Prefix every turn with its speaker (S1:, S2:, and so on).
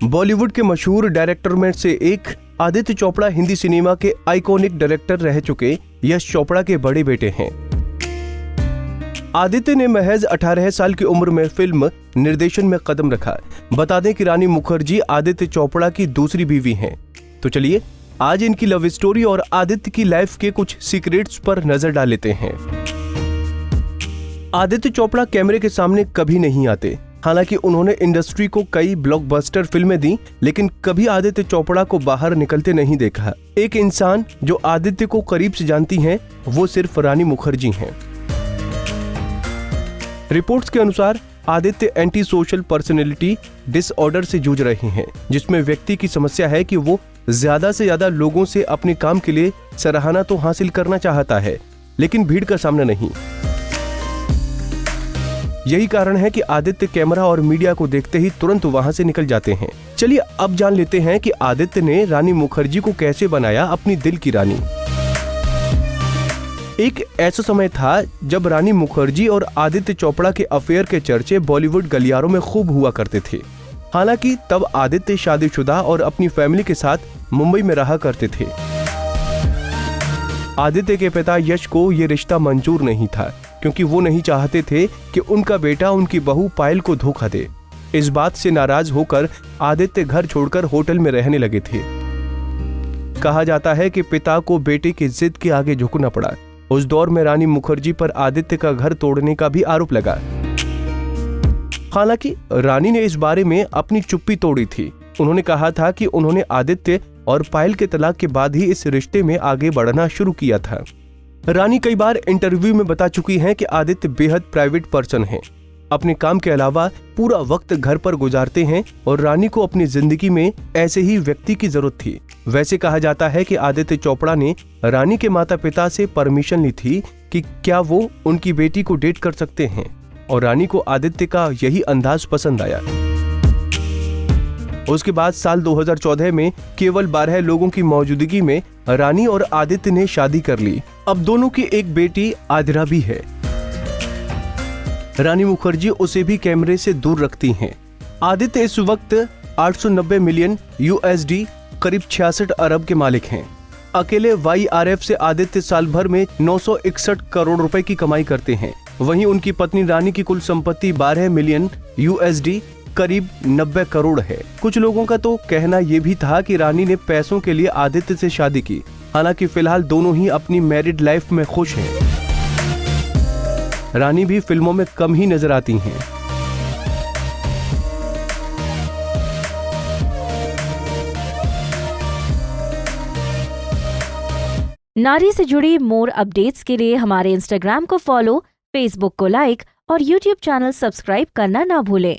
S1: बॉलीवुड के मशहूर डायरेक्टर में से एक आदित्य चोपड़ा हिंदी सिनेमा के आइकॉनिक डायरेक्टर रह चुके यश चोपड़ा के बड़े बेटे हैं। आदित्य ने महज 18 साल की उम्र में फिल्म निर्देशन में कदम रखा। बता दें कि रानी मुखर्जी आदित्य चोपड़ा की दूसरी बीवी हैं। तो चलिए आज इनकी लव स्टोरी और आदित्य की लाइफ के कुछ सीक्रेट्स पर नजर डाल लेते हैं। आदित्य चोपड़ा कैमरे के सामने कभी नहीं आते। हालांकि उन्होंने इंडस्ट्री को कई ब्लॉकबस्टर फिल्में दी, लेकिन कभी आदित्य चोपड़ा को बाहर निकलते नहीं देखा। एक इंसान जो आदित्य को करीब से जानती हैं, वो सिर्फ रानी मुखर्जी हैं। रिपोर्ट्स के अनुसार Aditya anti social personality disorder से जूझ रहे हैं, जिसमें व्यक्ति की समस्या है कि वो ज्यादा से ज्यादा लोगों से अपने काम के लिए सराहना तो हासिल करना चाहता है, लेकिन भीड़ का सामना नहीं। यही कारण है कि आदित्य कैमरा और मीडिया को देखते ही तुरंत वहां से निकल जाते हैं। चलिए अब जान लेते हैं कि आदित्य ने रानी मुखर्जी को कैसे बनाया अपनी दिल की रानी। एक ऐसा समय था जब रानी मुखर्जी और आदित्य चोपड़ा के अफेयर के चर्चे बॉलीवुड गलियारों में खूब हुआ करते थे। हालांकि तब आदित्य शादीशुदा और अपनी फैमिली के साथ मुंबई में रहा करते थे। आदित्य के पिता यश को ये रिश्ता मंजूर नहीं था, क्योंकि वो नहीं चाहते थे कि उनका बेटा उनकी बहू पायल को धोखा दे। इस बात से नाराज होकर आदित्य घर छोड़कर होटल में रहने लगे थे। कहा जाता है कि पिता को बेटे की जिद के आगे झुकना पड़ा। उस दौर में रानी मुखर्जी पर आदित्य का घर तोड़ने का भी आरोप लगा। हालांकि रानी ने इस बारे में अपनी चुप्पी तोड़ी थी। उन्होंने कहा था कि उन्होंने आदित्य और पायल के तलाक के बाद ही इस रिश्ते में आगे बढ़ना शुरू किया था। रानी कई बार इंटरव्यू में बता चुकी हैं कि आदित्य बेहद प्राइवेट पर्सन हैं। अपने काम के अलावा पूरा वक्त घर पर गुजारते हैं और रानी को अपनी जिंदगी में ऐसे ही व्यक्ति की जरूरत थी। वैसे कहा जाता है कि आदित्य चोपड़ा ने रानी के माता पिता से परमिशन ली थी कि क्या वो उनकी बेटी को डेट कर सकते हैं, और रानी को आदित्य का यही अंदाज पसंद आया। उसके बाद साल 2014 में केवल 12 लोगों की मौजूदगी में रानी और आदित्य ने शादी कर ली। अब दोनों की एक बेटी आदिरा भी है। रानी मुखर्जी उसे भी कैमरे से दूर रखती हैं। आदित्य इस वक्त 890 मिलियन USD करीब 66 अरब के मालिक हैं। अकेले YRF से आदित्य साल भर में 961 करोड़ रुपए की कमाई करते हैं। वहीं उनकी पत्नी रानी की कुल संपत्ति 12 मिलियन USD करीब 90 करोड़ है। कुछ लोगों का तो कहना यह भी था कि रानी ने पैसों के लिए आदित्य से शादी की। हालांकि फिलहाल दोनों ही अपनी मैरिड लाइफ में खुश हैं। रानी भी फिल्मों में कम ही नजर आती हैं।
S2: नारी से जुड़ी मोर अपडेट्स के लिए हमारे इंस्टाग्राम को फॉलो, फेसबुक को लाइक और यूट्यूब चैनल सब्सक्राइब करना ना भूलें।